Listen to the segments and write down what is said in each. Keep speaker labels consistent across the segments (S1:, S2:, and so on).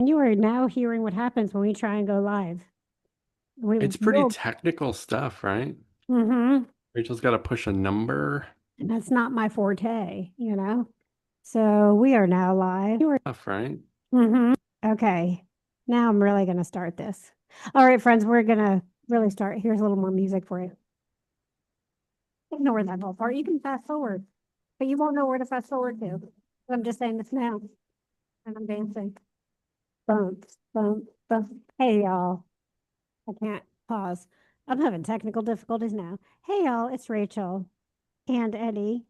S1: You are now hearing what happens when we try and go live. We
S2: It's pretty
S1: will.
S2: technical stuff, right?
S1: Mm-hmm.
S2: Rachel's got to push a number.
S1: And that's not my forte. So we are now live.
S2: Stuff, right?
S1: Mm-hmm. Okay. Now I'm really going to start this. All right, friends, we're going to really start. Here's a little more music for you. Ignore that whole part. You can fast forward, but you won't know where to fast forward to. I'm just saying this now. And I'm dancing. Bump, bump, bump. Hey, y'all. I can't pause. I'm having technical difficulties now. Hey, y'all. It's Rachel and Eddie.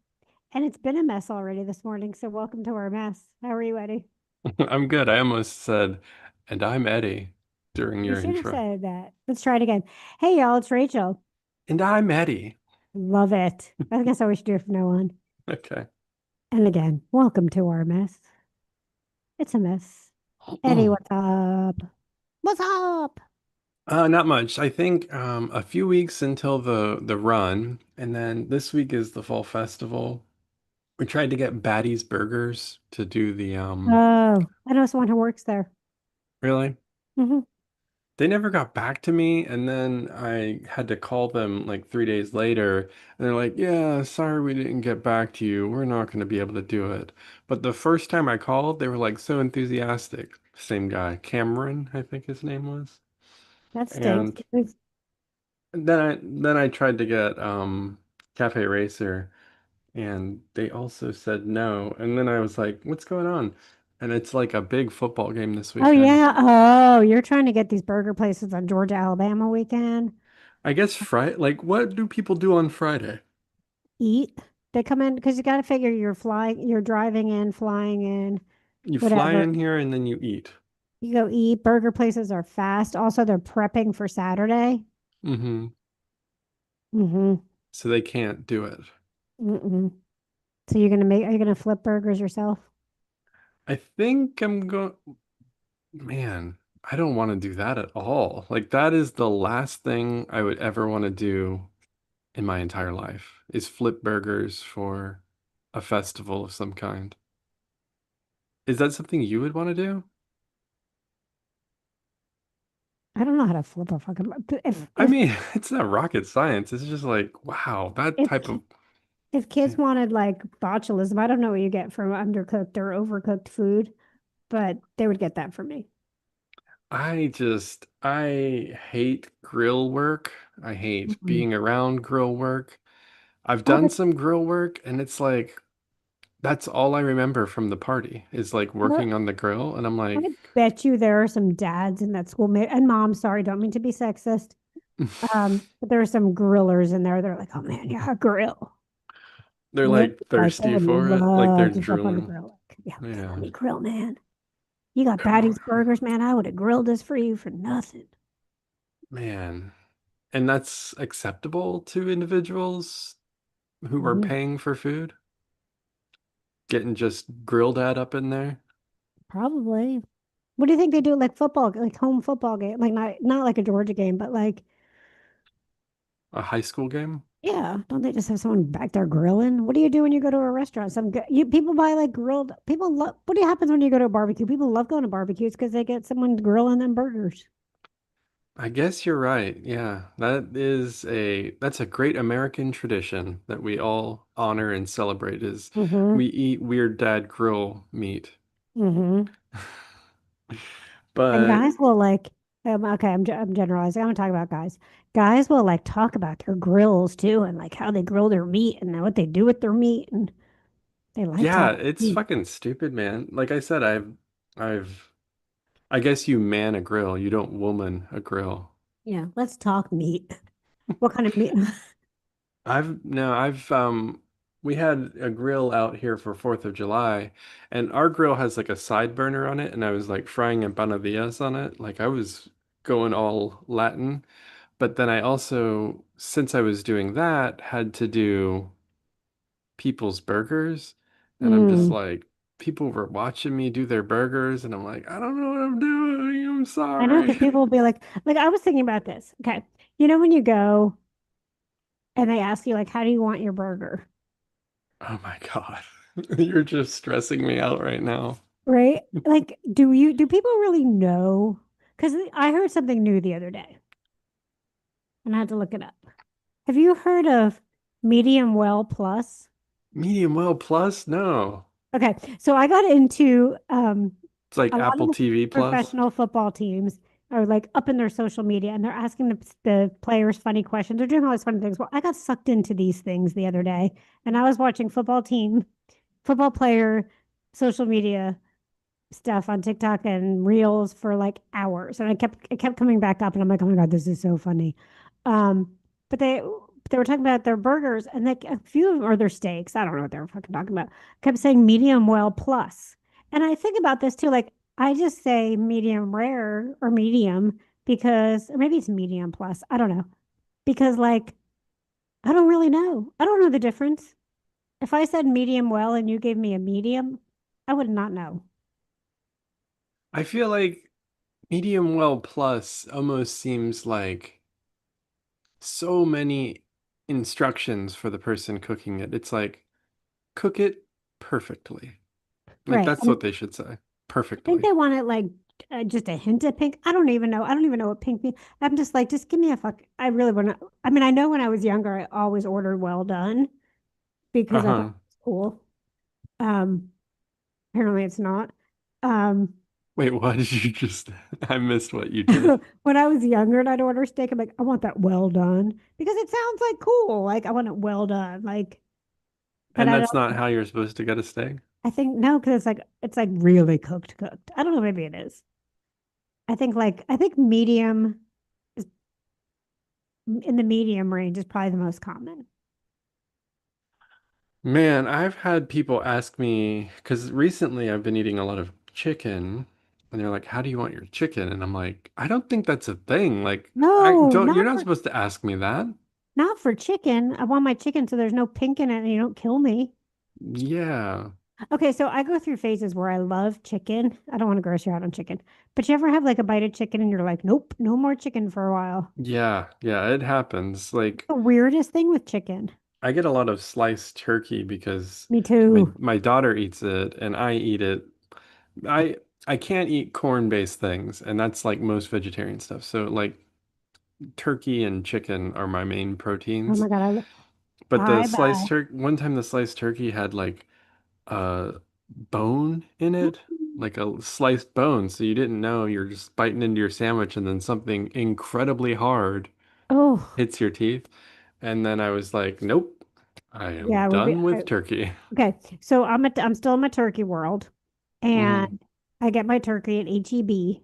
S1: And it's been a mess already this morning. So welcome to our mess. How are you, Eddie?
S2: I'm good. I almost said, and I'm Eddie during
S1: You
S2: your
S1: should have
S2: intro.
S1: said that. Let's try it again. Hey, y'all. It's Rachel.
S2: And I'm Eddie.
S1: Love it. I guess I we should do it from now on.
S2: Okay.
S1: And again, welcome to our mess. It's a mess. Eddie, what's up? What's up?
S2: Not much. I think a few weeks until the run, and then this week is the fall festival. We tried to get Batty's Burgers to do the
S1: Oh, I know someone who works there.
S2: really?
S1: Hmm.
S2: They never got back to me, and then I had to call them like 3 days later, and they're like, "Yeah, sorry we didn't get back to you. We're not going to be able to do it." But the first time I called, they were like so enthusiastic. Same guy, Cameron, I think his name was.
S1: That stinks.
S2: And then I tried to get Cafe Racer, and they also said no. And then I was like, "What's going on?" And it's like a big football game this
S1: Oh,
S2: weekend.
S1: yeah. Oh, you're trying to get these burger places on Georgia, Alabama weekend.
S2: I guess Friday, like what do people do on Friday?
S1: Eat. They come in because you got to figure you're driving in, flying in,
S2: You fly
S1: whatever.
S2: in here and then you eat.
S1: You go eat. Burger places are fast. Also, they're prepping for Saturday.
S2: Hmm.
S1: Mm-hmm.
S2: So they can't do it.
S1: Mm-mm. So are you gonna flip burgers yourself?
S2: I think I'm going, man, I don't want to do that at all. Like that is the last thing I would ever want to do in my entire life is flip burgers for a festival of some kind. Is that something you would want to do?
S1: I don't know how to flip a fucking. If
S2: I
S1: if
S2: mean, it's not rocket science. It's just like, wow, that
S1: if
S2: type of,
S1: if kids wanted like botulism, I don't know what you get from undercooked or overcooked food, but they would get that from me.
S2: I hate grill work. I hate
S1: Mm-mm.
S2: being around grill work. I've
S1: I
S2: done
S1: would,
S2: some grill work and it's like that's all I remember from the party is like
S1: I
S2: working on the grill and I'm
S1: I
S2: like
S1: bet you there are some dads in that school, and moms. Sorry, don't mean to be sexist. But there are some grillers in there. They're like, oh man, yeah, grill.
S2: they're
S1: And
S2: like
S1: they
S2: thirsty
S1: would
S2: for it, like they're
S1: love to jump on the
S2: drooling.
S1: grill. Like, yeah, okay, let
S2: Yeah.
S1: me grill, man. You got
S2: Come on,
S1: Patty's Burgers, man. I would have grilled this for you for nothing.
S2: man. And that's acceptable to individuals who are
S1: Mhm.
S2: paying for food, getting just grilled at up in there.
S1: Probably. What do you think they do like football, like home football game? Like not like a Georgia game, but like,
S2: A high school game?
S1: yeah, don't they just have someone back there grilling? What do you do when you go to a restaurant? People buy like grilled. People love. What do you happens when you go to a barbecue? People love going to barbecues because they get someone grilling them burgers.
S2: I guess you're right. Yeah, that's a great American tradition that we all honor and celebrate is
S1: Mm-hmm.
S2: we eat weird dad grill meat.
S1: Mm-hmm. And
S2: But
S1: guys will like, okay, I'm generalizing. I'm gonna talk about guys. Guys will like talk about their grills too, and like how they grill their meat and what they do with their meat, and they like
S2: yeah,
S1: talking
S2: it's
S1: meat.
S2: fucking stupid, man. Like I said, I've I guess you man a grill, you don't woman a grill.
S1: Yeah, let's talk meat. What kind of meat?
S2: I've no, I've we had a grill out here for 4th of July and our grill has like a side burner on it and I was like frying empanadillas on it. Like I was going all Latin. But then I also, since I was doing that, had to do people's burgers. And I'm just
S1: Mm.
S2: like, people were watching me do their burgers and I'm like, I don't know what I'm doing. I'm
S1: I know because
S2: sorry.
S1: people will be like I was thinking about this. Okay, when you go and they ask you like, how do you want your burger?
S2: Oh my God. You're just stressing me out right now.
S1: Right? Like, do people really know? Because I heard something new the other day and I had to look it up. Have you heard of medium well plus?
S2: Medium well plus? No.
S1: Okay, so I got into
S2: It's like
S1: a lot
S2: Apple
S1: of
S2: TV plus.
S1: professional football teams are like up in their social media and they're asking the players funny questions. They're doing all these funny things. Well, I got sucked into these things the other day and I was watching football player social media stuff on TikTok and Reels for like hours. And it kept coming back up and I'm like, oh my God, this is so funny. Um, but they were talking about their burgers and like a few of them or their steaks. I don't know what they were fucking talking about. Kept saying medium well plus. And I think about this too, like I just say medium rare or medium because or maybe it's medium plus. I don't know. Because like I don't really know. I don't know the difference. If I said medium well and you gave me a medium, I would not know.
S2: I feel like medium well plus almost seems like so many instructions for the person cooking it. It's like cook it perfectly. Like
S1: Right.
S2: that's what they should say.
S1: I think
S2: Perfectly.
S1: they want it like just a hint of pink. I don't even know. I don't even know what pink means. I'm just like, just give me a fuck. I really want to. I mean, I know when I was younger, I always ordered well done because I thought
S2: Uh-huh.
S1: it was cool. Um, apparently it's not. Um,
S2: Wait, what did you just I missed what you did.
S1: when I was younger and I'd order steak, I'm like, I want that well done because it sounds like cool. Like I want it well done. Like, but
S2: And
S1: I
S2: that's
S1: don't.
S2: not how you're supposed to get a steak?
S1: I think no, because it's like really cooked. I don't know. Maybe it is. I think medium is in the medium range is probably the most common.
S2: Man, I've had people ask me, because recently I've been eating a lot of chicken, and they're like, "How do you want your chicken?" And I'm like, "I don't think that's a thing. Like, I
S1: No,
S2: don't, you're not supposed to ask me that."
S1: not for chicken. I want my chicken so there's no pink in it and you don't kill me.
S2: Yeah.
S1: Okay, so I go through phases where I love chicken. I don't want to gross you out on chicken. But you ever have like a bite of chicken and you're like, nope, no more chicken for a while.
S2: Yeah, yeah, it happens. Like,
S1: The weirdest thing with chicken.
S2: I get a lot of sliced turkey because
S1: Me
S2: my
S1: too.
S2: my daughter eats it and I eat it. I I can't eat corn-based things, and that's like most vegetarian stuff. So like turkey and chicken are my main
S1: Oh
S2: proteins.
S1: my God,
S2: But the
S1: bye
S2: sliced
S1: bye.
S2: turkey, one time the sliced turkey had like a bone in it, like a sliced bone. So you didn't know you're just biting into your sandwich and then something incredibly hard
S1: Oh,
S2: hits your teeth. And then I was like, nope, I am
S1: yeah,
S2: done with turkey.
S1: okay. So I'm still in my turkey world
S2: Hmm.
S1: and I get my turkey at HEB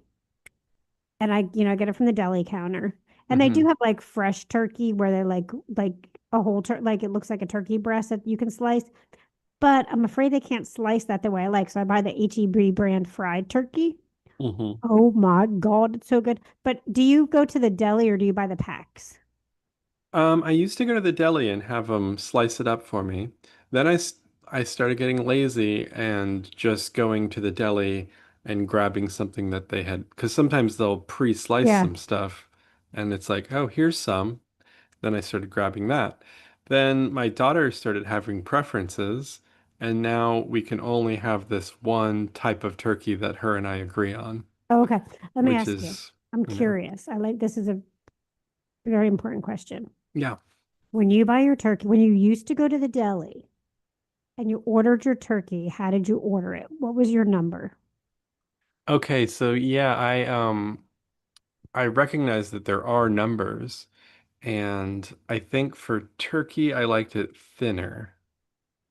S1: and I get it from the deli counter. And they do
S2: Hmm.
S1: have like fresh turkey where they like a whole like it looks like a turkey breast that you can slice. But I'm afraid they can't slice that the way I like. So I buy the HEB brand fried turkey.
S2: Hmm.
S1: Oh my God, it's so good. But do you go to the deli or do you buy the packs?
S2: I used to go to the deli and have them slice it up for me. Then I started getting lazy and just going to the deli and grabbing something that they had, because sometimes they'll pre-slice
S1: Yeah.
S2: some stuff and it's like, oh, here's some. Then I started grabbing that. Then my daughter started having preferences, and now we can only have this one type of turkey that her and I agree on,
S1: Oh, okay. Let me
S2: which
S1: ask you.
S2: is,
S1: I'm
S2: you know,
S1: curious. This is a very important question.
S2: yeah.
S1: When you buy your turkey, when you used to go to the deli and you ordered your turkey, how did you order it? What was your number?
S2: Okay, so yeah, I recognize that there are numbers, and I think for turkey, I liked it thinner.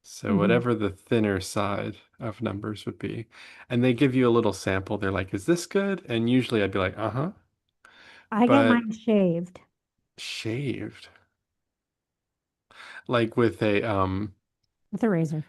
S2: So
S1: Hmm.
S2: whatever the thinner side of numbers would be. And they give you a little sample. They're like, is this good? And usually I'd be like, uh-huh.
S1: I get
S2: But
S1: mine shaved
S2: shaved. Like with a
S1: with a razor.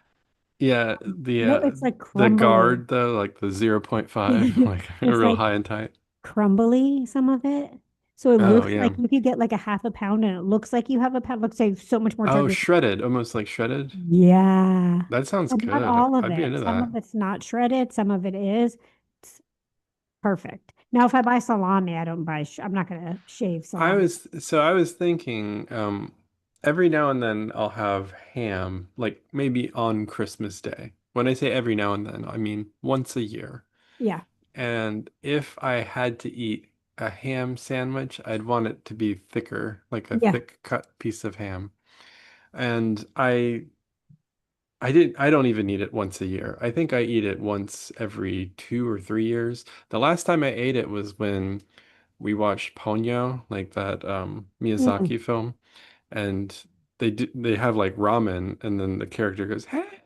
S2: yeah,
S1: No, it's like
S2: the
S1: crumbly.
S2: guard though, like the 0.5, like
S1: It's
S2: real
S1: like
S2: high and tight.
S1: crumbly, some of it. So it
S2: Oh
S1: looks
S2: yeah.
S1: like you could get like a half a pound and it looks like you have a pound. Looks like so much more
S2: Oh,
S1: turkey.
S2: shredded, almost like shredded.
S1: Yeah.
S2: That sounds
S1: But not
S2: good.
S1: all of
S2: I'd be
S1: it.
S2: into
S1: Some
S2: that.
S1: of it's not shredded, some of it is. It's perfect. Now, if I buy salami, I don't buy, I'm not going to shave salami.
S2: I was thinking, every now and then I'll have ham, like maybe on Christmas Day When I say every now and then, I mean once a year.
S1: Yeah.
S2: And if I had to eat a ham sandwich, I'd want it to be thicker, like a
S1: Yeah.
S2: thick cut piece of ham. And I don't even eat it once a year. I think I eat it once every 2 or 3 years. The last time I ate it was when we watched Ponyo, like that
S1: Mm.
S2: Miyazaki film, and they have like ramen, and then the character goes, "Hey,"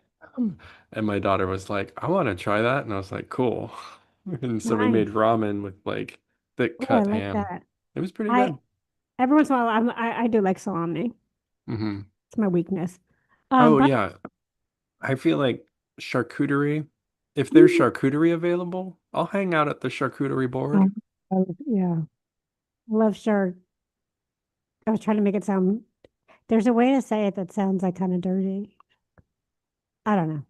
S2: and my daughter was like, "I want to try that," and I was like, "Cool." And so we made
S1: Nice.
S2: ramen with like thick
S1: Oh, I
S2: cut
S1: like
S2: ham.
S1: that.
S2: It was pretty
S1: I
S2: good.
S1: every once in a while I do like salami.
S2: Hmm.
S1: It's my weakness.
S2: Oh
S1: But
S2: yeah, I feel like charcuterie. If there's
S1: mm,
S2: charcuterie available, I'll hang out at the charcuterie board.
S1: yeah, I love shark. I was trying to make it sound. There's a way to say it that sounds like kind of dirty. I don't know.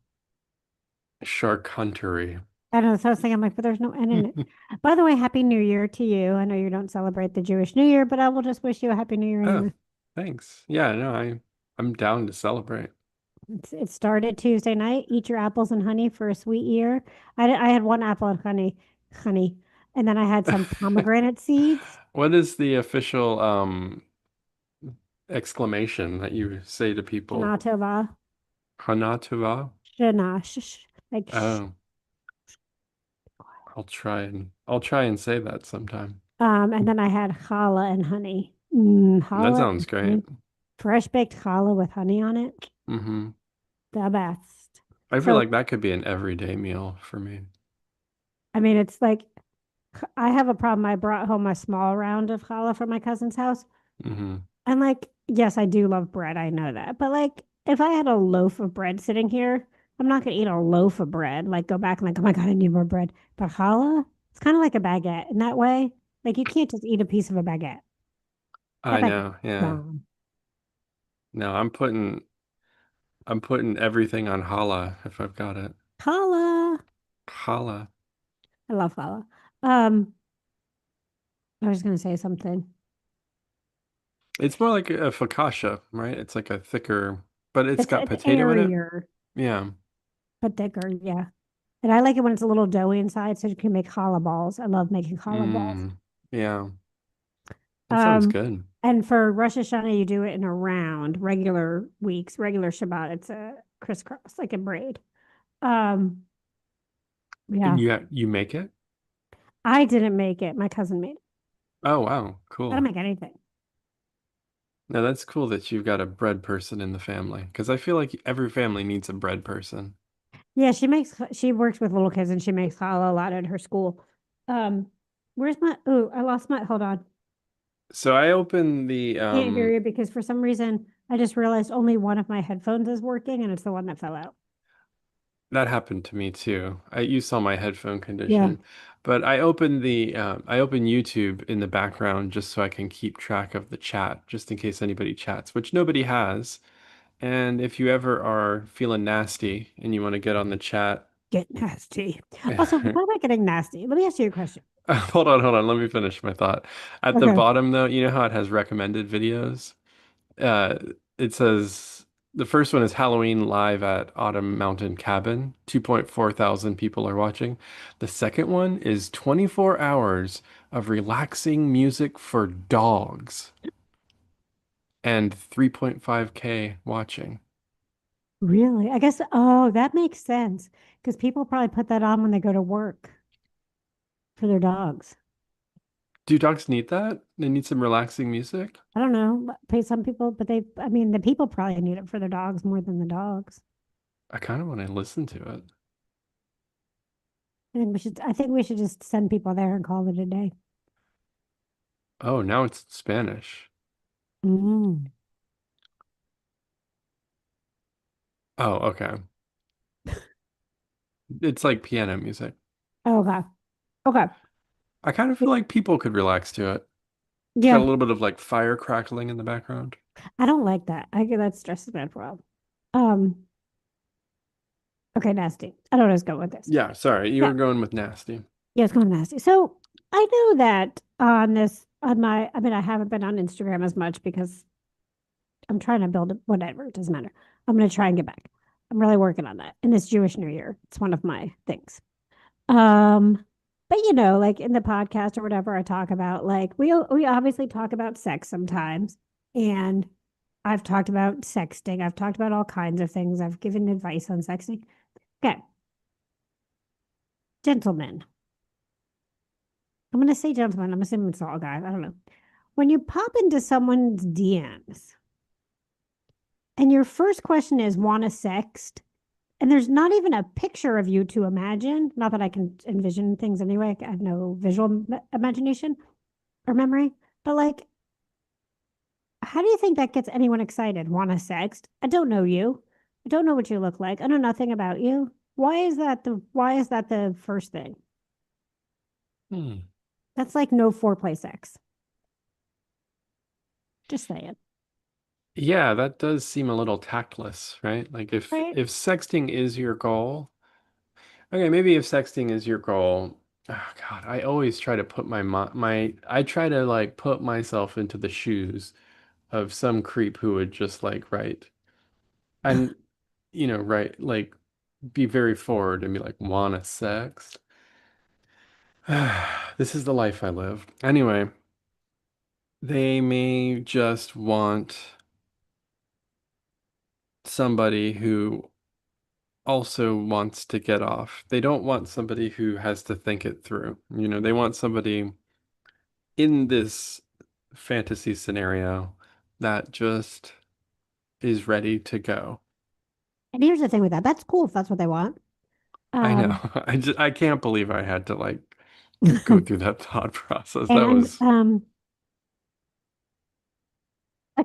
S2: Charcuterie.
S1: I don't know. So I was thinking, I'm like, but there's no N in it. By the way, Happy New Year to you. I know you don't celebrate the Jewish New Year, but I will just wish you a Happy New Year
S2: Oh,
S1: anyway.
S2: thanks. Yeah, no, I'm down to celebrate.
S1: It started Tuesday night. Eat your apples and honey for a sweet year. I had one apple and honey, and then I had some pomegranate seeds.
S2: What is the official exclamation that you say to people?
S1: Shana tova,
S2: Hana tova?
S1: shana, like
S2: Oh, I'll try and say that sometime.
S1: And then I had challah and honey.
S2: That
S1: Challah
S2: sounds
S1: and
S2: great.
S1: honey. Fresh baked challah with honey on it.
S2: Hmm.
S1: The best.
S2: I feel
S1: So,
S2: like that could be an everyday meal for me.
S1: I mean, it's like I have a problem. I brought home a small round of challah from my cousin's house.
S2: Hmm.
S1: And like, yes, I do love bread. I know that. But like, if I had a loaf of bread sitting here, I'm not going to eat a loaf of bread. Like, go back and like, oh my God, I need more bread. But challah, it's kind of like a baguette in that way. Like, you can't just eat a piece of a baguette. That
S2: I
S1: baguette's
S2: know, yeah.
S1: gone.
S2: No, I'm putting everything on challah if I've got it.
S1: Challah.
S2: Challah.
S1: I love challah. Um, I was going to say something.
S2: It's more like a focaccia, right? It's like a thicker, but it's got
S1: It's
S2: potato in it.
S1: airier,
S2: Yeah.
S1: but thicker. Yeah. And I like it when it's a little doughy inside so you can make challah balls. I love making challah balls.
S2: Mm. Yeah. That sounds
S1: Um,
S2: good.
S1: and for Rosh Hashanah, you do it in a round, regular weeks, regular Shabbat. It's a crisscross, like a braid. Um,
S2: And
S1: yeah.
S2: you make it?
S1: I didn't make it. My cousin made it.
S2: Oh, wow.
S1: I don't
S2: Cool.
S1: make anything.
S2: Now that's cool that you've got a bread person in the family because I feel like every family needs a bread person.
S1: Yeah, she works with little kids and she makes challah a lot at her school. Um, where's my, oh, I lost my, hold on.
S2: So I opened the
S1: Can't hear you because for some reason I just realized only one of my headphones is working and it's the one that fell out.
S2: that happened to me too. You saw my headphone
S1: Yeah.
S2: condition, but I opened YouTube in the background just so I can keep track of the chat, just in case anybody chats, which nobody has. And if you ever are feeling nasty and you want to get on the chat,
S1: Get nasty. Also, what about getting nasty? Let me ask you a question.
S2: hold on, let me finish my thought. At the
S1: Okay.
S2: bottom though, you know how it has recommended videos? Uh, it says the first one is Halloween live at Autumn Mountain Cabin. 2.4 thousand people are watching. The second one is 24 hours of relaxing music for dogs and 3.5K watching.
S1: Really? I guess, oh, that makes sense. Because people probably put that on when they go to work for their dogs.
S2: Do dogs need that? They need some relaxing music?
S1: I don't know, pay some people, but I mean, the people probably need it for their dogs more than the dogs.
S2: I kind of want to listen to it.
S1: I think we should just send people there and call it a day.
S2: Oh, now it's Spanish.
S1: Mm.
S2: Oh, okay. It's like piano music.
S1: Okay. Okay.
S2: I kind of feel like people could relax to it. It's got a
S1: Yeah.
S2: little bit of like fire crackling in the background.
S1: I don't like that. I get that stresses me out for a while. Um, okay, nasty. I don't know where I was going with this.
S2: Yeah, sorry, you
S1: Yeah.
S2: were going with nasty.
S1: Yeah, it's going nasty. So I know that I mean, I haven't been on Instagram as much because I'm trying to build whatever, it doesn't matter. I'm going to try and get back. I'm really working on that in this Jewish New Year. It's one of my things. Um, but like in the podcast or whatever, I talk about like we obviously talk about sex sometimes, and I've talked about sexting. I've talked about all kinds of things. I've given advice on sexting. Okay, gentlemen. I'm gonna say gentlemen. I'm assuming it's all guys. I don't know. When you pop into someone's DMs and your first question is want to sext, and there's not even a picture of you to imagine. Not that I can envision things anyway. I have no visual imagination or memory. But like, how do you think that gets anyone excited? Want to sext? I don't know you. I don't know what you look like. I know nothing about you. Why is that the first thing?
S2: Hmm.
S1: That's like no foreplay sex. Just saying.
S2: Yeah, that does seem a little tactless, right? Like
S1: Right?
S2: if sexting is your goal, okay, maybe if sexting is your goal, oh God, I always try to put I try to like put myself into the shoes of some creep who would just like write and write like be very forward and be like, wanna sex? This is the life I live. Anyway, they may just want somebody who also wants to get off. They don't want somebody who has to think it through. They want somebody in this fantasy scenario that just is ready to go.
S1: And here's the thing with that. That's cool if that's what they want.
S2: I know.
S1: Um,
S2: I can't believe I had to like go through that thought process. That
S1: and
S2: was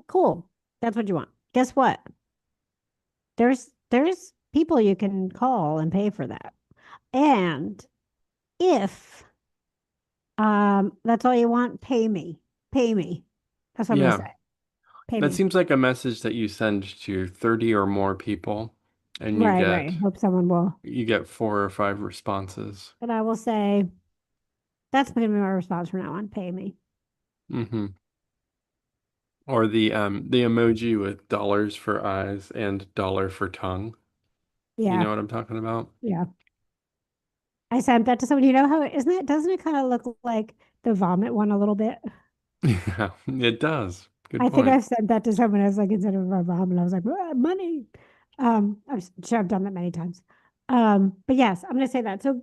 S1: cool. That's what you want. Guess what? There's people you can call and pay for that. And if that's all you want, pay me. Pay me. That's what I'm gonna
S2: yeah.
S1: say. Pay
S2: That
S1: me.
S2: seems like a message that you send to 30 or more people and
S1: Right, right. Hope someone will.
S2: you get 4 or 5 responses.
S1: But I will say that's gonna be my response from now on. Pay me.
S2: Hmm. Or the emoji with dollars for eyes and dollar for tongue. You
S1: Yeah,
S2: know what I'm talking about?
S1: yeah. I sent that to someone. You know how isn't that doesn't it kind of look like the vomit one a little bit?
S2: Yeah, it does. Good
S1: I think
S2: point.
S1: I've sent that to someone else, like instead of a vomit, I was like, "Ah, money. I'm sure I've done that many times. But yes, I'm gonna say that. So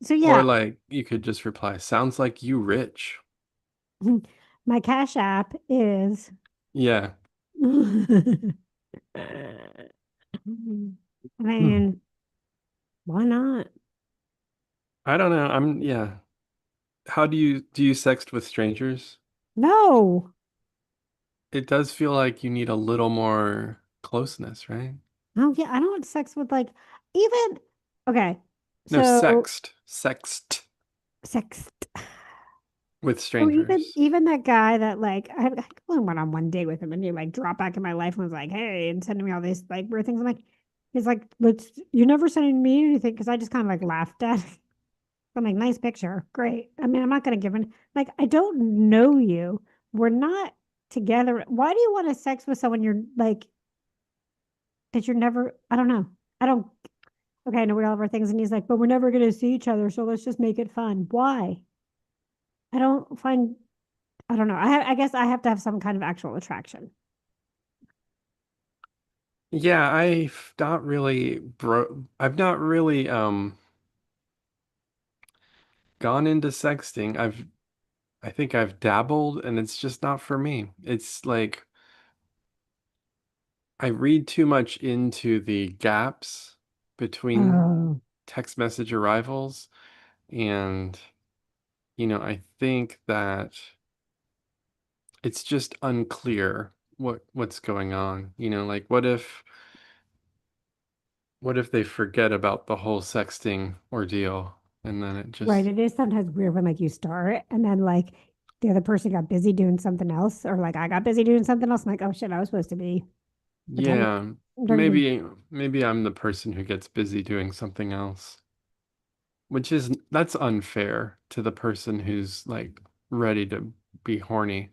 S2: Or
S1: yeah,
S2: like you could just reply, sounds like you rich.
S1: my Cash App is
S2: Yeah.
S1: I
S2: Hmm.
S1: mean, why not?
S2: I don't know. Yeah. How do you sext with strangers?
S1: No.
S2: It does feel like you need a little more closeness, right?
S1: Oh yeah, I don't want sex with like even okay.
S2: No,
S1: So
S2: sext
S1: sex.
S2: with
S1: Oh, even
S2: strangers.
S1: even that guy that like I only went on one date with him and he like dropped back in my life and was like, hey, and sending me all these like weird things. I'm like, he's like, let's you're never sending me anything because I just kind of like laughed at it. I'm like, nice picture. Great. I mean, I'm not gonna give an like I don't know you. We're not together. Why do you want to sex with someone you're like that you're never I don't know. I don't okay, I know we all have our things and he's like, but we're never gonna see each other, so let's just make it fun. Why? I don't find I don't know. I guess I have to have some kind of actual attraction.
S2: Yeah, I've not really gone into sexting. I think I've dabbled and it's just not for me. It's like I read too much into the gaps between
S1: Oh,
S2: text message arrivals and I think that it's just unclear what's going on. Like what if they forget about the whole sexting ordeal and then it
S1: right.
S2: just
S1: It is sometimes weird when like you start and then like the other person got busy doing something else, or like I got busy doing something else. I'm like, oh shit, I was supposed to be attending.
S2: yeah,
S1: Don't even.
S2: maybe I'm the person who gets busy doing something else, which is that's unfair to the person who's like ready to be horny.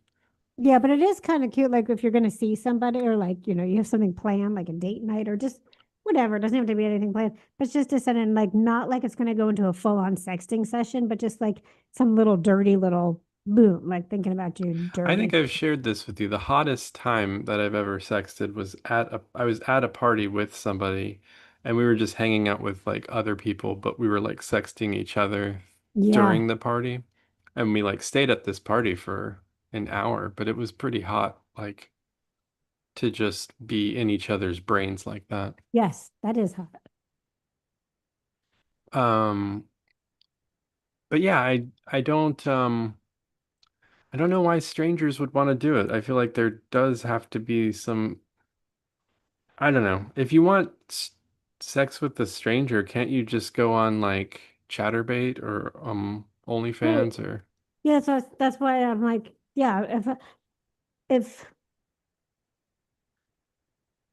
S1: Yeah, but it is kind of cute. Like if you're gonna see somebody, or like you have something planned, like a date night, or just whatever. It doesn't have to be anything planned, but it's just to send in like not like it's going to go into a full on sexting session, but just like some little dirty little boom, like thinking about you
S2: I think
S1: dirty.
S2: I've shared this with you. The hottest time that I've ever sexted was I was at a party with somebody and we were just hanging out with like other people, but we were like sexting each other
S1: Yeah.
S2: during the party. And we like stayed at this party for an hour, but it was pretty hot, like to just be in each other's brains like that.
S1: Yes, that is hot.
S2: Um, but yeah, I don't know why strangers would want to do it. I feel like there does have to be some, I don't know. If you want sex with a stranger, can't you just go on like Chatterbait or
S1: Right.
S2: OnlyFans or
S1: Yeah, so that's why I'm like, yeah, if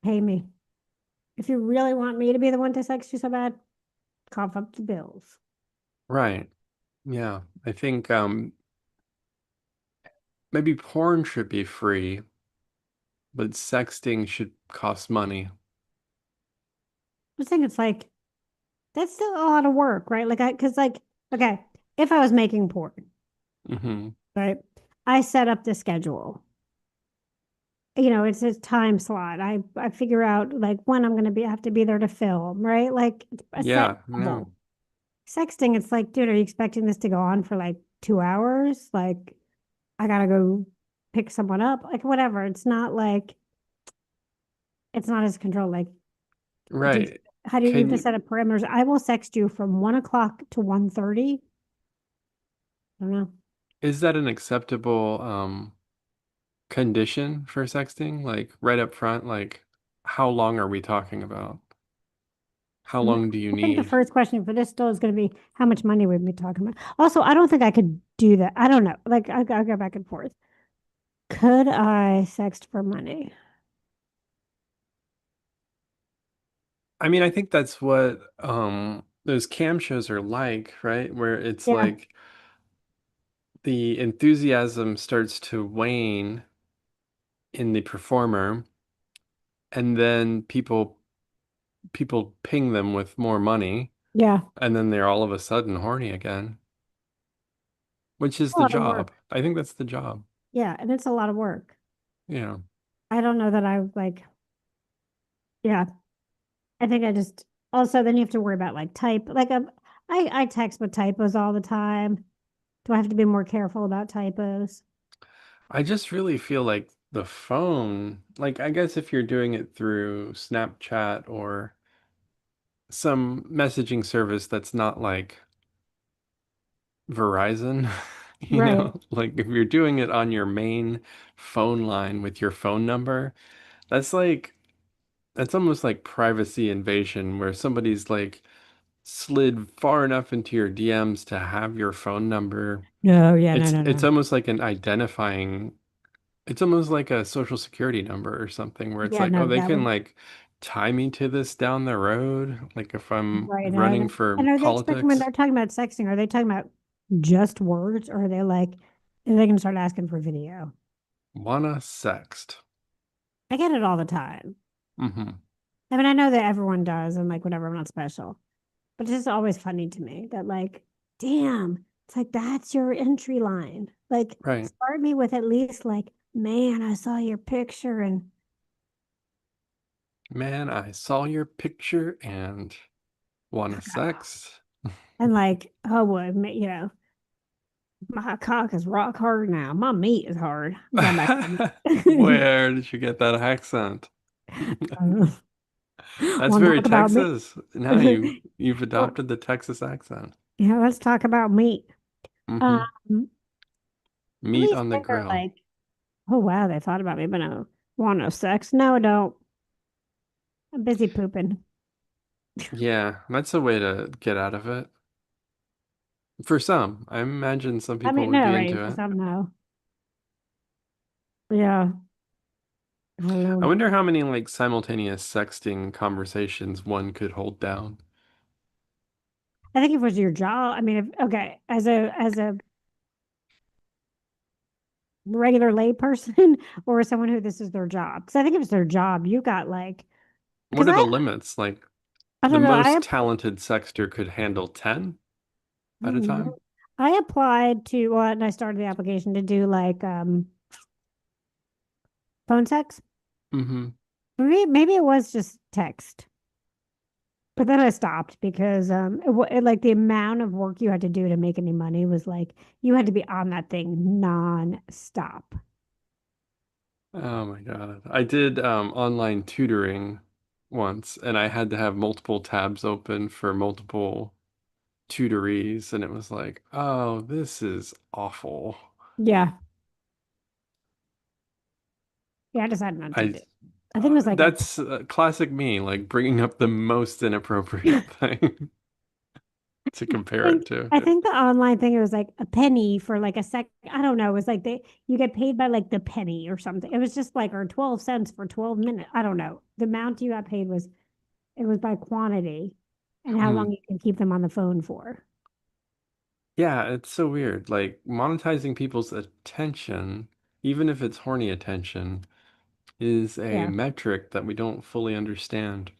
S1: pay me. If you really want me to be the one to sex you so bad, cough up the bills.
S2: right. Yeah. I think maybe porn should be free, but sexting should cost money.
S1: I think it's like that's still a lot of work, right? Cause like, okay, if I was making porn,
S2: Hmm.
S1: right, I set up the schedule. It's a time slot. I figure out like when I'm gonna have to be there to film, right? Like a set
S2: Yeah, no.
S1: schedule. Sexting, it's like, dude, are you expecting this to go on for like 2 hours? Like, I gotta go pick someone up, like whatever. It's not as controlled. Like, did
S2: Right.
S1: how do you have
S2: Can
S1: to
S2: you,
S1: set up parameters? I will sext you from 1 o'clock to 1:30. I don't know.
S2: is that an acceptable condition for sexting? Like right up front, like how long are we talking about? How
S1: Mm,
S2: long do you
S1: I think the
S2: need?
S1: first question for this still is going to be how much money we'd be talking about. Also, I don't think I could do that. I don't know. Like, I go back and forth. Could I sext for money?
S2: I mean, I think that's what those cam shows are like, right? Where it's
S1: Yeah.
S2: like the enthusiasm starts to wane in the performer, and then people ping them with more money,
S1: Yeah.
S2: and then they're all of a sudden horny again, which is
S1: A
S2: the
S1: lot of
S2: job.
S1: work.
S2: I think that's the job.
S1: Yeah. And it's a lot of work.
S2: Yeah.
S1: I don't know that I like, yeah. I think I just also then you have to worry about like type. I text with typos all the time. Do I have to be more careful about typos?
S2: I just really feel like the phone, like I guess if you're doing it through Snapchat or some messaging service that's not like Verizon,
S1: Right.
S2: like if you're doing it on your main phone line with your phone number, that's like that's almost like privacy invasion where somebody's like slid far enough into your DMs to have your phone number.
S1: No, yeah, no,
S2: It's
S1: no.
S2: almost like an identifying, it's almost like a social security number or something where it's
S1: Yeah,
S2: like,
S1: no,
S2: oh, they
S1: that
S2: can
S1: would
S2: like tie me to this down the road, like if I'm
S1: right.
S2: running
S1: And
S2: for
S1: are they expecting when
S2: politics.
S1: they're talking about sexting, are they talking about just words or are they like, are they can start asking for video?
S2: Wanna sext.
S1: I get it all the time.
S2: Hmm.
S1: I mean, I know that everyone does and like whatever, I'm not special. But it's just always funny to me that like, damn, it's like that's your entry line. Like
S2: Right.
S1: start me with at least like, man, I saw your picture
S2: Man, I saw your picture and wanna sext.
S1: and like, oh well, my cock is rock hard now. My meat is hard. I'm going back to the
S2: Where did you get that accent? That's
S1: Want to
S2: very
S1: talk about meat?
S2: Texas. Now you've
S1: Well,
S2: adopted the Texas accent.
S1: yeah, let's talk about meat. Um,
S2: Hmm.
S1: at
S2: Meat
S1: least
S2: on the
S1: they're
S2: grill.
S1: like, oh wow, they thought about me, but no, want no sex? No, I don't. I'm busy pooping.
S2: Yeah, that's a way to get out of it. For some, I imagine some
S1: I
S2: people
S1: mean,
S2: would
S1: no,
S2: be
S1: right?
S2: into
S1: For
S2: it.
S1: some, no. Yeah, I don't
S2: I
S1: know.
S2: wonder how many like simultaneous sexting conversations one could hold down.
S1: I think if it was your job, I mean, if okay, as a regular lay person or someone who this is their job, because I think if it's their job, you got like
S2: What
S1: because
S2: are the limits? Like
S1: I
S2: the
S1: don't know,
S2: most talented sexter could handle 10
S1: I
S2: at a
S1: don't know.
S2: time?
S1: I applied to, well, and I started the application to do like, phone sex.
S2: Mm-hmm.
S1: Maybe it was just text. But then I stopped because like the amount of work you had to do to make any money was like you had to be on that thing non-stop.
S2: Oh my God. I did online tutoring once and I had to have multiple tabs open for multiple tutorees and it was like, oh, this is awful.
S1: Yeah. Yeah, I decided not to
S2: I
S1: do it. I think it was like a
S2: that's classic me, like bringing up the most inappropriate thing to compare it to.
S1: I think the online thing it was like a penny for like a sec. I don't know. It was like you get paid by like the penny or something. It was just like or 12 cents for 12 minutes. I don't know. The amount you got paid was it was by quantity and how
S2: Hmm.
S1: long you can keep them on the phone for.
S2: Yeah, it's so weird. Like monetizing people's attention, even if it's horny attention, is a
S1: Yeah.
S2: metric that we don't fully understand.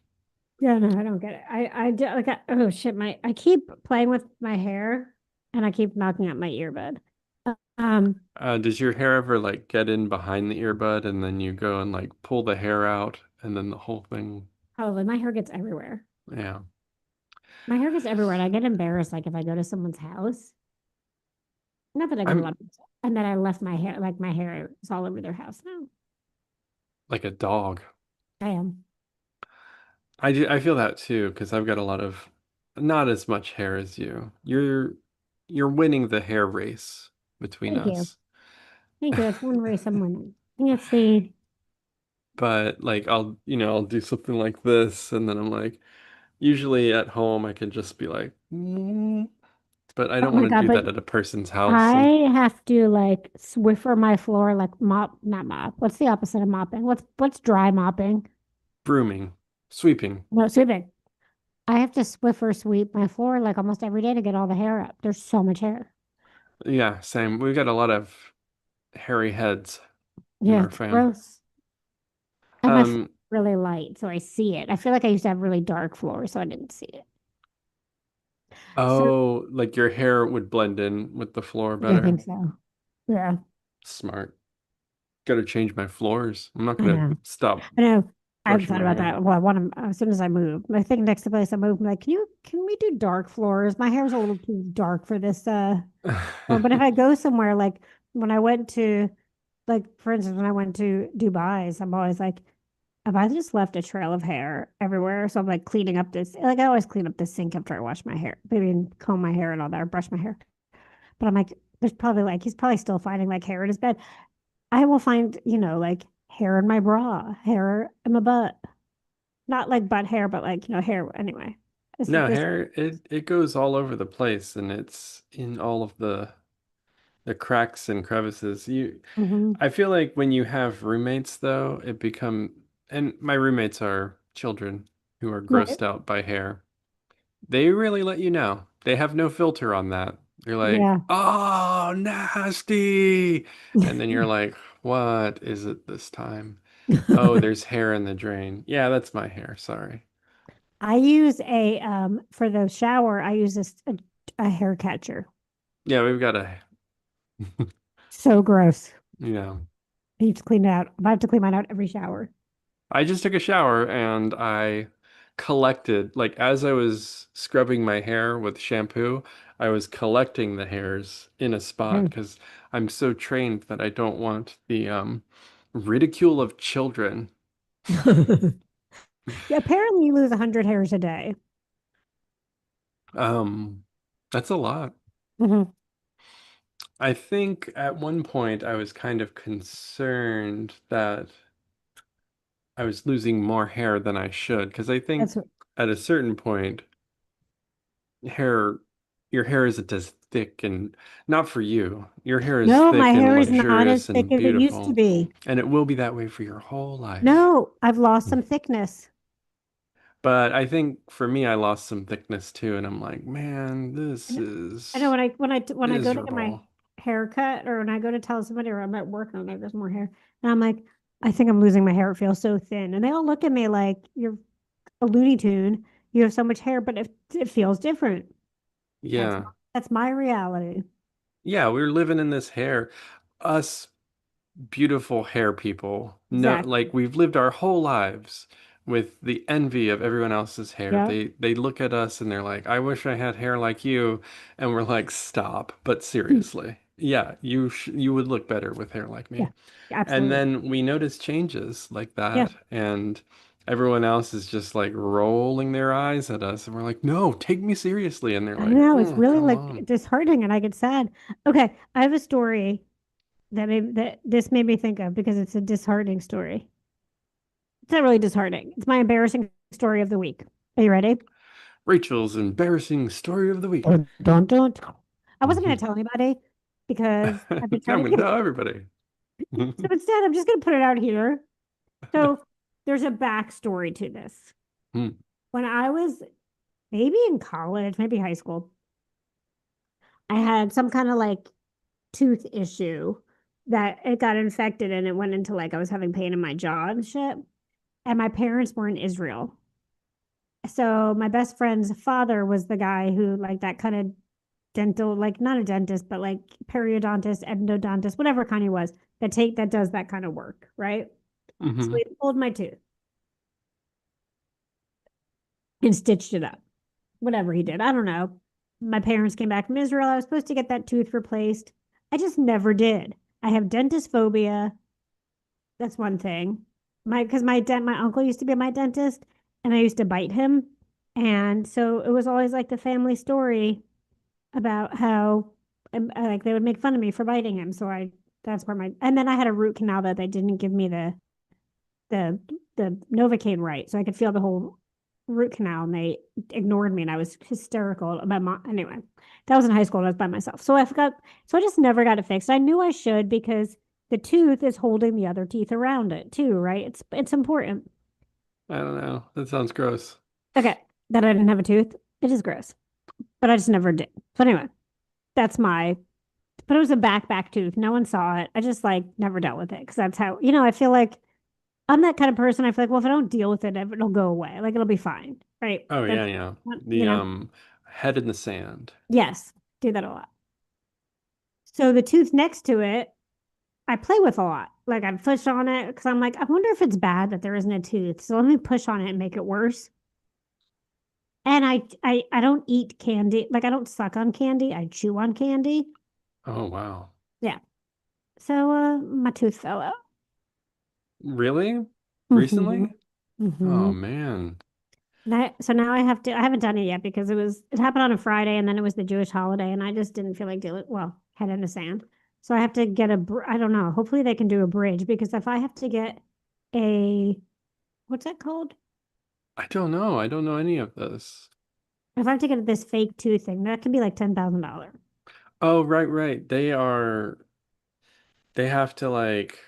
S1: Yeah, no, I don't get it. I do like oh shit, I keep playing with my hair and I keep knocking out my earbud. Um,
S2: Does your hair ever like get in behind the earbud and then you go and like pull the hair out and then the whole thing?
S1: Probably my hair gets everywhere.
S2: Yeah.
S1: My hair gets everywhere and I get embarrassed like if I go to someone's house. Not that I go to a lot
S2: I'm
S1: of people's and that I left my hair like my hair is all over their house. No,
S2: like a dog.
S1: I am.
S2: I feel that too because I've got a lot of not as much hair as you. You're winning the hair race between
S1: Thank you.
S2: us.
S1: Thank you. That's one race I'm winning. I think it's the
S2: But like I'll do something like this and then I'm like usually at home I can just be like "Mm," but I
S1: oh
S2: don't
S1: my
S2: want to
S1: God,
S2: do
S1: but
S2: that at a person's house.
S1: I
S2: So
S1: have to like Swiffer my floor like mop, not mop. What's the opposite of mopping? What's dry mopping?
S2: brooming, sweeping.
S1: No, sweeping. I have to Swiffer sweep my floor like almost every day to get all the hair up. There's so much hair.
S2: Yeah, same. We've got a lot of hairy heads in
S1: Yeah,
S2: our
S1: it's
S2: fam.
S1: gross. And my floor
S2: Um,
S1: is really light, so I see it. I feel like I used to have really dark floors, so I didn't see it. So
S2: oh, like your hair would blend in with the floor
S1: yeah, I
S2: better.
S1: think so. Yeah,
S2: Smart. Got to change my floors. I'm not
S1: I
S2: gonna
S1: know.
S2: stop
S1: I know. I've
S2: brushing
S1: thought
S2: my
S1: about
S2: hair.
S1: that. Well, I want to, as soon as I move, I think next to the place I move, I'm like, can we do dark floors? My hair's a little too dark for this. But if I go somewhere, like when I went to, like, for instance, when I went to Dubai's, I'm always like, have I just left a trail of hair everywhere? So I'm like cleaning up this, like, I always clean up the sink after I wash my hair, maybe and comb my hair and all that, or brush my hair. But I'm like, there's probably like, he's probably still finding like hair in his bed. I will find, like hair in my bra, hair in my butt. Not like butt hair, but like, hair anyway. It's
S2: No,
S1: this.
S2: hair it goes all over the place and it's in all of the cracks and crevices.
S1: Mhm.
S2: I feel like when you have roommates though, it become and my roommates are children who are
S1: Right.
S2: grossed out by hair. They really let you know. They have no filter on that. They're like,
S1: Yeah.
S2: "Oh, nasty." And then you're like, "What is it this time?" Oh, there's hair in the drain. Yeah, that's my hair. Sorry.
S1: I use for the shower, I use a hair catcher.
S2: Yeah, we've got a
S1: So gross.
S2: yeah.
S1: I need to clean it out. I have to clean mine out every shower.
S2: I just took a shower and I collected, like, as I was scrubbing my hair with shampoo, I was collecting the hairs in a spot
S1: Okay.
S2: because I'm so trained that I don't want the ridicule of children.
S1: Yeah, apparently you lose 100 hairs a day.
S2: Um, that's a lot.
S1: Mhm.
S2: I think at one point I was kind of concerned that I was losing more hair than I should because I think
S1: That's what,
S2: at a certain point hair your hair isn't as thick and not for you. Your hair is
S1: no, my
S2: thick and
S1: hair is not as
S2: luxurious
S1: thick
S2: and
S1: as it used to
S2: beautiful,
S1: be.
S2: and it will be that way for your whole life.
S1: No, I've lost some thickness.
S2: But I think for me, I lost some thickness too, and I'm like, man, this
S1: And I know
S2: is
S1: when I go to get my
S2: miserable.
S1: hair cut or when I go to tell somebody or I'm at work and I'm like, there's more hair. And I'm like, I think I'm losing my hair. It feels so thin. And they all look at me like, you're a Looney Tune. You have so much hair, but it feels different. That's
S2: Yeah.
S1: that's my reality.
S2: Yeah, we're living in this hair. Us beautiful hair people. No,
S1: Exactly.
S2: like we've lived our whole lives with the envy of everyone else's hair.
S1: Yeah.
S2: They look at us and they're like, "I wish I had hair like you." And we're like, "Stop." But seriously. Yeah, you would look better with hair like
S1: Yeah.
S2: me. And
S1: Absolutely.
S2: then we notice changes like
S1: Yeah.
S2: that and everyone else is just like rolling their eyes at us and we're like, "No, take me seriously." And they're
S1: I
S2: like,
S1: know it's
S2: "Oh,
S1: really
S2: come
S1: like
S2: on."
S1: disheartening and I get sad. Okay, I have a story that this made me think of because it's a disheartening story. It's not really disheartening. It's my embarrassing story of the week. Are you ready?
S2: Rachel's embarrassing story of the week.
S1: Dun, dun, dun. I wasn't going to tell anybody because I've been
S2: I'm
S1: trying to
S2: gonna
S1: keep.
S2: tell everybody.
S1: So instead, I'm just going to put it out here. So there's a backstory to this.
S2: Hmm.
S1: When I was maybe in college, maybe high school, I had some kind of like tooth issue that it got infected and it went into like I was having pain in my jaw and shit. And my parents were in Israel. So my best friend's father was the guy who like that kind of dental, like not a dentist, but like periodontist, endodontist, whatever kind he was, that does that kind of work, right? So
S2: Hmm.
S1: he pulled my tooth and stitched it up. Whatever he did, I don't know. My parents came back from Israel. I was supposed to get that tooth replaced. I just never did. I have dentist phobia. That's one thing. Because my uncle used to be my dentist, and I used to bite him, and so it was always like the family story about how like they would make fun of me for biting him. So I that's where my and then I had a root canal that they didn't give me the the Novocaine right, so I could feel the whole root canal, and they ignored me, and I was hysterical. My mom anyway. That was in high school, and I was by myself, so I forgot. So I just never got it fixed. I knew I should because the tooth is holding the other teeth around it too, right? It's important.
S2: I don't know. That sounds gross.
S1: Okay, that I didn't have a tooth. It is gross, but I just never did. So anyway, that's my but it was a back tooth. No one saw it. I just like never dealt with it because that's how, I feel like I'm that kind of person. I feel like, well, if I don't deal with it, it'll go away. Like it'll be fine. Right.
S2: Oh yeah,
S1: That's,
S2: yeah.
S1: you
S2: The
S1: know,
S2: head in the sand.
S1: yes, do that a lot. So the tooth next to it, I play with a lot. Like I push on it because I'm like, I wonder if it's bad that there isn't a tooth. So let me push on it and make it worse. And I don't eat candy. Like I don't suck on candy. I chew on candy.
S2: Oh wow.
S1: Yeah. So my tooth fell out.
S2: Really?
S1: Hmm.
S2: Recently? Oh
S1: Hmm.
S2: man.
S1: So now I haven't done it yet because it happened on a Friday and then it was the Jewish holiday and I just didn't feel like doing, well, head in the sand. So I have to get I don't know. Hopefully they can do a bridge because if I have to get a, what's that called?
S2: I don't know. I don't know any of this.
S1: If I have to get this fake tooth thing, that can be like $10,000.
S2: Oh, right, right. They have to like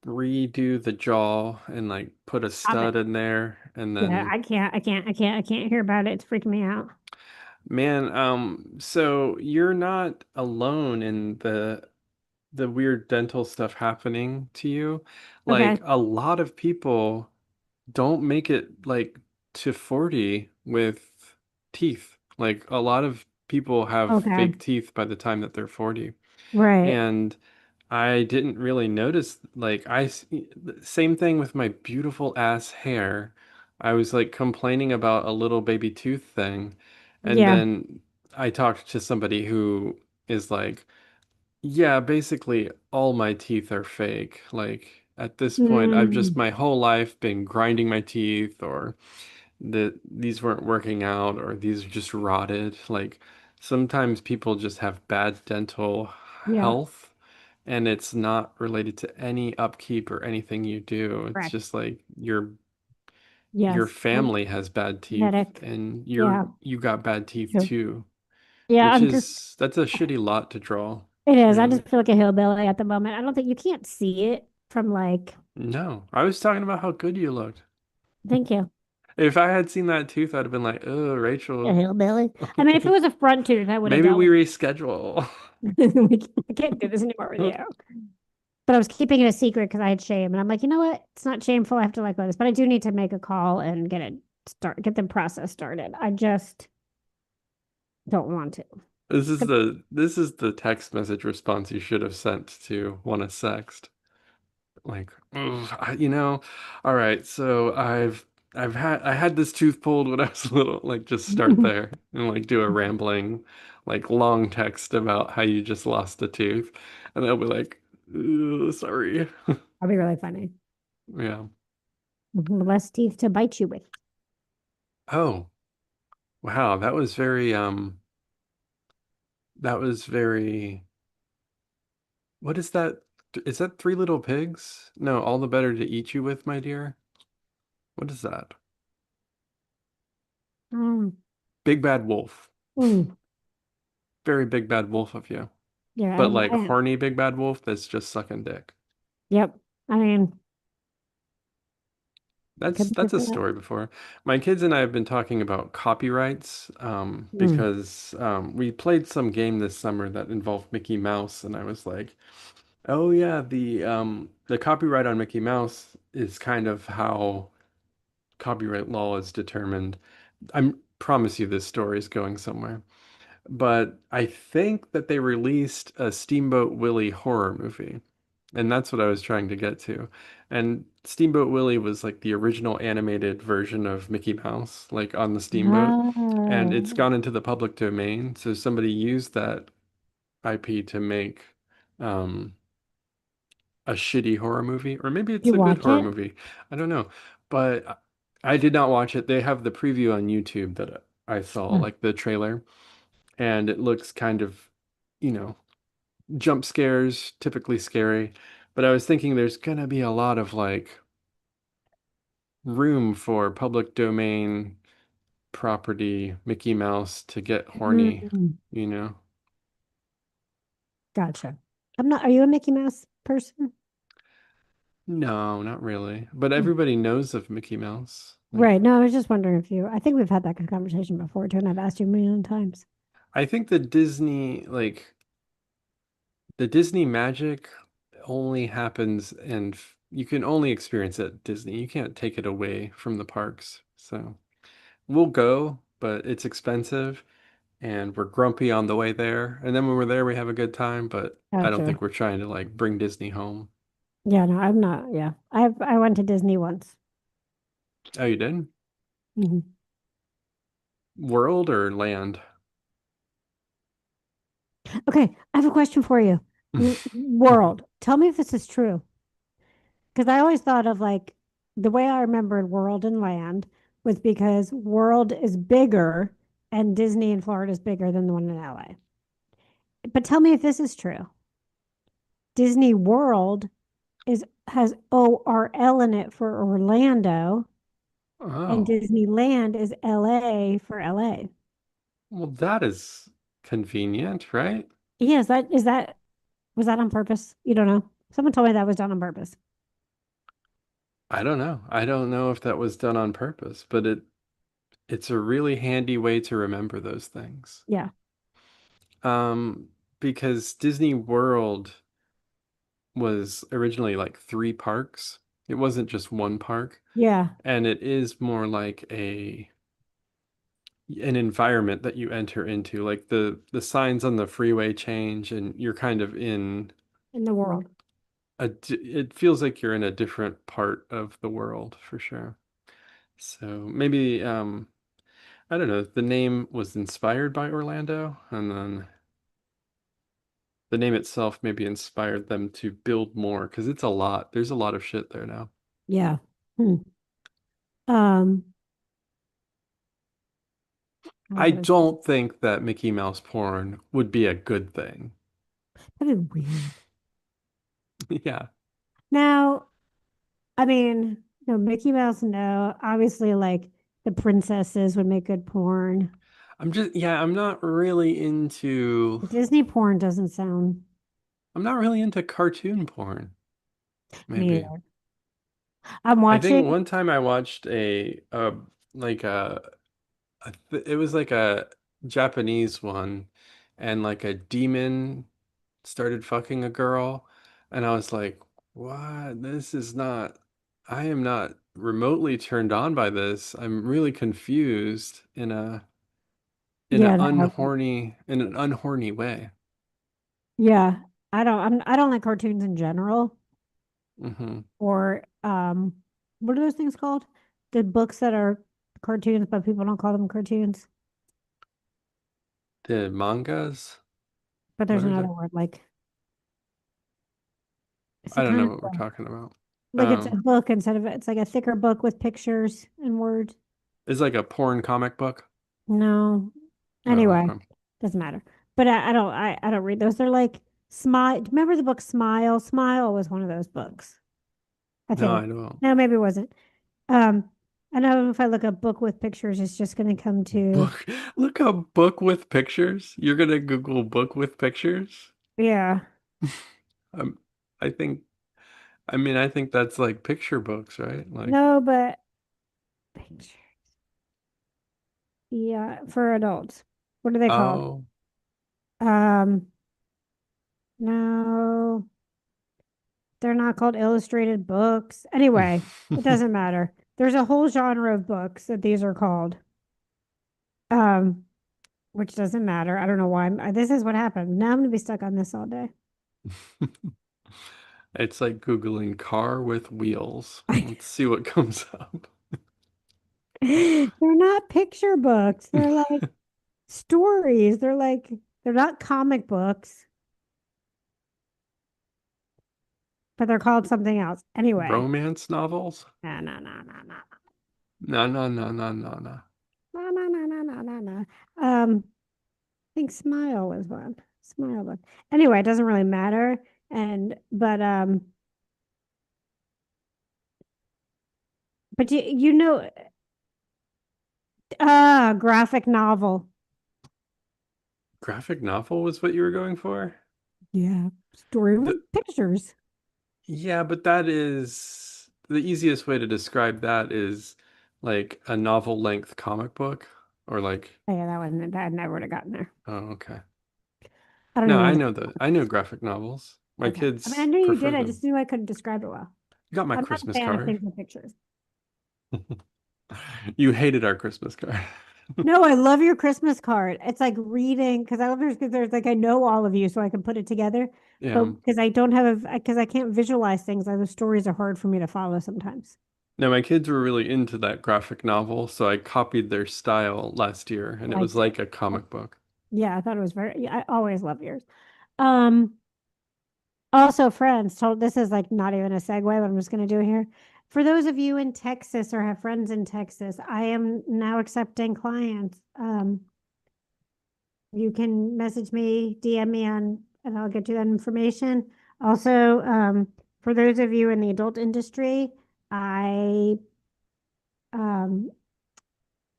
S2: redo the jaw and like put a
S1: Stop it.
S2: stud in there and
S1: Yeah,
S2: then
S1: I can't hear about it. It's freaking me out.
S2: man, so you're not alone in the weird dental stuff happening to you.
S1: Okay.
S2: Like a lot of people don't make it like to 40 with teeth. Like a lot of people have
S1: Okay.
S2: fake teeth by the time that they're 40.
S1: Right.
S2: And I didn't really notice like same thing with my beautiful ass hair. I was like complaining about a little baby tooth thing, and
S1: Yeah.
S2: then I talked to somebody who is like, yeah, basically all my teeth are fake. Like at this point, I've just
S1: Mm,
S2: my whole life been grinding my teeth or that these weren't working out or these are just rotted. Like sometimes people just have bad dental
S1: yeah.
S2: health and it's not related to any upkeep or anything you do. It's
S1: Correct.
S2: just like your
S1: Yes.
S2: family has bad teeth
S1: Genetic.
S2: and
S1: Yeah.
S2: you got bad teeth
S1: True.
S2: too,
S1: Yeah.
S2: which
S1: I'm just
S2: is that's a shitty lot to draw,
S1: It is. I
S2: really.
S1: just feel like a hillbilly at the moment. I don't think you can't see it from like,
S2: No, I was talking about how good you looked.
S1: thank you.
S2: If I had seen that tooth, I'd have been like, oh,
S1: A
S2: Rachel.
S1: hillbilly. I mean, if it was a front tooth, I would have
S2: Maybe
S1: dealt
S2: we
S1: with
S2: reschedule.
S1: it. I can't do this anymore with
S2: I
S1: you. but I was keeping it a secret because I had shame. And I'm like, you know what? It's not shameful. I have to let go of this, but I do need to make a call and get the process started. I just don't want to.
S2: This is the text message response you should have sent to wanna sext. Like, "Ugh, all right, so I had this tooth pulled when I was little." Like, just start there and like do a rambling, like long text about how you just lost a tooth, and they'll be like, "Ugh, sorry."
S1: I'll be really funny.
S2: Yeah.
S1: Less teeth to bite you with.
S2: Oh, wow, that was very. What is that? Is that Three Little Pigs? No, All the Better to Eat You With, My Dear. What is that?
S1: Mm,
S2: Big Bad Wolf.
S1: mm.
S2: Very big bad wolf of you.
S1: Yeah,
S2: But like horny big bad wolf that's just sucking dick.
S1: yep. I mean,
S2: That's
S1: could be
S2: that's a
S1: for that.
S2: story before. My kids and I have been talking about copyrights
S1: Mm.
S2: because we played some game this summer that involved Mickey Mouse, and I was like, "Oh yeah, the copyright on Mickey Mouse is kind of how copyright law is determined." I promise you this story is going somewhere. But I think that they released a Steamboat Willie horror movie. And that's what I was trying to get to. And Steamboat Willie was like the original animated version of Mickey Mouse, like on the steamboat. And it's
S1: Oh,
S2: gone into the public domain. So somebody used that IP to make um, a shitty horror movie, or maybe it's
S1: you
S2: a good
S1: watch
S2: horror
S1: it?
S2: movie. I don't know. But I did not watch it. They have the preview on YouTube that I saw,
S1: Mm.
S2: like the trailer, and it looks kind of, you know, jump scares, typically scary. But I was thinking there's gonna be a lot of like room for public domain property Mickey Mouse to get horny,
S1: Mm.
S2: you know?
S1: Gotcha. I'm not, are you a Mickey Mouse person?
S2: No, not really. But
S1: Mm.
S2: everybody knows of Mickey Mouse. Like,
S1: Right. No, I was just wondering if you, I think we've had that conversation before too, and I've asked you a million times.
S2: I think the Disney magic only happens and you can only experience it at Disney. You can't take it away from the parks. So we'll go, but it's expensive and we're grumpy on the way there. And then when we're there, we have a good time, but I don't
S1: Gotcha.
S2: think we're trying to like bring Disney home.
S1: Yeah, no, I'm not. Yeah. I went to Disney once.
S2: Oh, you did?
S1: Mhm.
S2: World or land?
S1: Okay, I have a question for you. World. Tell me if this is true. Because I always thought of like the way I remembered World and Land was because World is bigger and Disney in Florida is bigger than the one in LA. But tell me if this is true. Disney World is has ORL in it for Orlando, and
S2: Oh,
S1: Disneyland is LA for LA.
S2: well, that is convenient, right?
S1: Yeah, is that was that on purpose? You don't know. Someone told me that was done on purpose.
S2: I don't know. I don't know if that was done on purpose, but it's a really handy way to remember those things.
S1: Yeah.
S2: Um, because Disney World was originally like three parks. It wasn't just one park,
S1: Yeah.
S2: and it is more like an environment that you enter into. Like the signs on the freeway change, and you're kind of in
S1: In the world.
S2: it feels like you're in a different part of the world for sure. So maybe I don't know, the name was inspired by Orlando, and then the name itself maybe inspired them to build more because it's a lot. There's a lot of shit there now.
S1: Yeah. Hmm. Um, I
S2: I
S1: was
S2: don't think that Mickey Mouse porn would be a good thing.
S1: that'd be weird.
S2: Yeah.
S1: Now, I mean, no, Mickey Mouse, no. Obviously, like the princesses would make good porn.
S2: I'm not really into
S1: Disney porn doesn't sound
S2: cartoon porn,
S1: me
S2: maybe.
S1: either. I'm
S2: I think
S1: watching.
S2: one time I watched like it was like a Japanese one and like a demon started fucking a girl And I was like, what? I am not remotely turned on by this. I'm really confused
S1: Yeah, that,
S2: in an unhorny way.
S1: yeah. I don't like cartoons in general
S2: Hmm.
S1: or what are those things called? The books that are cartoons, but people don't call them cartoons.
S2: The mangas?
S1: But there's
S2: What are
S1: another
S2: they?
S1: word like it's a
S2: I don't
S1: kind
S2: know
S1: of
S2: what we're talking about.
S1: like it's a
S2: Oh,
S1: book instead of it's like a thicker book with pictures and words.
S2: it's like a porn comic book.
S1: No.
S2: Oh,
S1: Anyway,
S2: okay.
S1: doesn't matter. But I don't read those. They're like Smile. Remember the book Smile? Smile was one of those books, I
S2: No,
S1: think.
S2: I don't.
S1: No, maybe it wasn't. Um, I know if I look up book with pictures, it's just gonna come to
S2: Book. Look up book with pictures. You're gonna Google book with pictures?
S1: yeah.
S2: Um, I think, I think that's like picture books, right? Like,
S1: No, but picture. Yeah, for adults. What are they called?
S2: oh.
S1: Um, no, they're not called illustrated books. Anyway, it doesn't matter. There's a whole genre of books that these are called. Um, which doesn't matter. I don't know why. This is what happened. Now I'm gonna be stuck on this all day.
S2: It's like Googling car with wheels. Let's see what comes up.
S1: They're not picture books. They're like stories. They're not comic books, but they're called something else. Anyway,
S2: Romance novels?
S1: no, no, no, no, no,
S2: No, no, no, no, no, no.
S1: no, no, no, no, no, no, no. I think Smile was one. Smile book. Anyway, it doesn't really matter. But you know, graphic novel.
S2: Graphic novel was what you were going for?
S1: Yeah, story with
S2: The,
S1: pictures.
S2: yeah, but that is the easiest way to describe that is like a novel length comic book or like,
S1: Oh, yeah, that I never would have gotten there.
S2: oh, okay.
S1: I don't
S2: No,
S1: even.
S2: I know graphic novels. My
S1: Okay. I mean, I
S2: kids
S1: knew you did.
S2: prefer
S1: I
S2: them.
S1: just knew I couldn't describe it well.
S2: You got my
S1: I'm not a
S2: Christmas
S1: fan of
S2: card.
S1: things with pictures.
S2: You hated our Christmas card.
S1: No, I love your Christmas card. It's like reading because I love yours because there's like I know all of you, so I can put it together. But
S2: Yeah.
S1: because I don't have because I can't visualize things, like the stories are hard for me to follow sometimes.
S2: No, my kids were really into that graphic novel, so I copied their style last year, and it was
S1: Liked it.
S2: like a comic book.
S1: Yeah, I thought it was very. Yeah, I always love yours. Um, Also, friends, told this is like not even a segue, but I'm just going to do it here. For those of you in Texas or have friends in Texas, I am now accepting clients. You can message me, DM me on, and I'll get you that information. Also, for those of you in the adult industry, I um,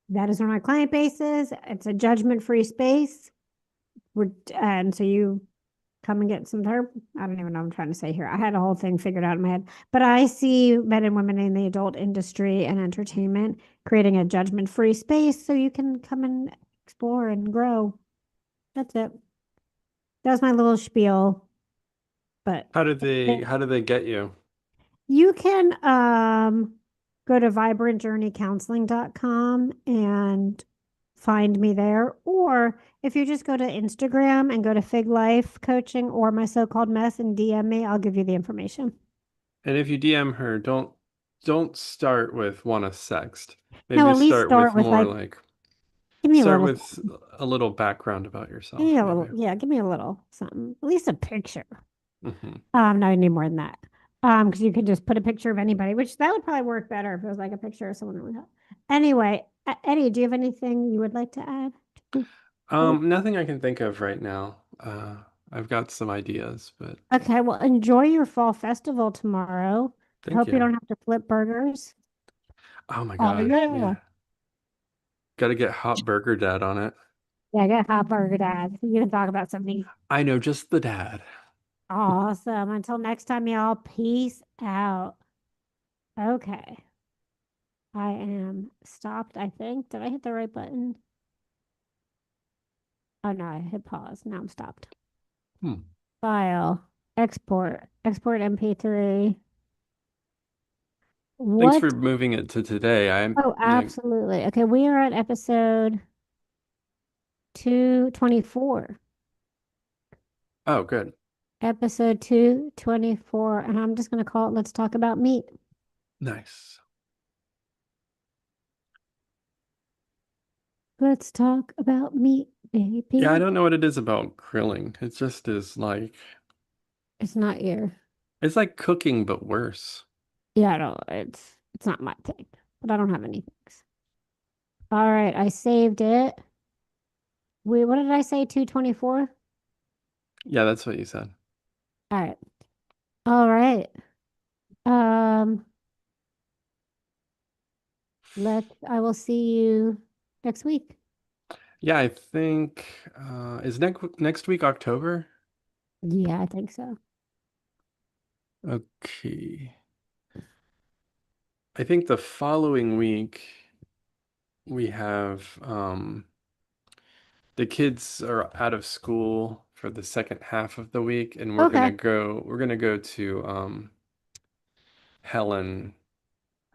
S1: that is where my client base is. It's a judgment-free space. And so you come and get some therapy. I don't even know what I'm trying to say here. I had a whole thing figured out in my head. But I see men and women in the adult industry and entertainment creating a judgment-free space so you can come and explore and grow. That's it. That was my little spiel. But
S2: How do they get you?
S1: you can go to vibrantjourneycounseling.com and find me there. Or if you just go to Instagram and go to Fig Life Coaching or my so-called mess and DM me, I'll give you the information.
S2: And if you DM her, don't start with wanna sext.
S1: No,
S2: Maybe
S1: at least
S2: start with
S1: start with
S2: more
S1: like,
S2: like
S1: give me a
S2: start
S1: little,
S2: with a little background about
S1: give me
S2: yourself,
S1: a little,
S2: maybe.
S1: yeah, give me a little something, at least a picture.
S2: Hmm.
S1: No, I need more than that. Because you could just put a picture of anybody, which that would probably work better if it was like a picture of someone really hot. Anyway, Eddie, do you have anything you would like to add?
S2: Nothing I can think of right now. I've got some ideas, but
S1: Okay, well, enjoy your fall festival tomorrow. I
S2: thank
S1: hope you
S2: you.
S1: don't have to flip burgers.
S2: Oh my
S1: Oh,
S2: gosh,
S1: yeah.
S2: yeah. Got to get Hot Burger Dad on it.
S1: Yeah, I got hot burger dad. You can talk about something
S2: I know just the dad.
S1: awesome. Until next time, y'all, peace out. Okay. I am stopped, I think. Did I hit the right button? Oh no, I hit pause. Now I'm stopped.
S2: Hmm.
S1: File. export MP3.
S2: Thanks
S1: What?
S2: for moving it to today.
S1: Oh,
S2: Yeah.
S1: absolutely. Okay, we are at episode 224.
S2: Oh, good.
S1: Episode 224. And I'm just going to call it Let's Talk About Meat.
S2: Nice.
S1: Let's talk about meat,
S2: Yeah, I
S1: baby.
S2: don't know what it is about grilling. It just is like
S1: It's not your,
S2: it's like cooking but worse.
S1: yeah, no, it's not my thing, but I don't have any things. All right, I saved it. What did I say? 224?
S2: Yeah, that's what you said.
S1: All right. All right. Um, I will see you next week.
S2: Yeah, I think is next week October?
S1: Yeah, I think so.
S2: Okay. I think the following week we have the kids are out of school for the second half of the week and
S1: Okay.
S2: we're gonna go to Helen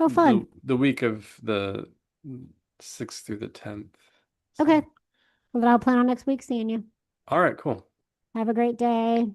S1: Oh, fun.
S2: the week of the 6th through the 10th.
S1: Okay.
S2: So,
S1: Well, then I'll plan on next week seeing you.
S2: all right, cool.
S1: Have a great day.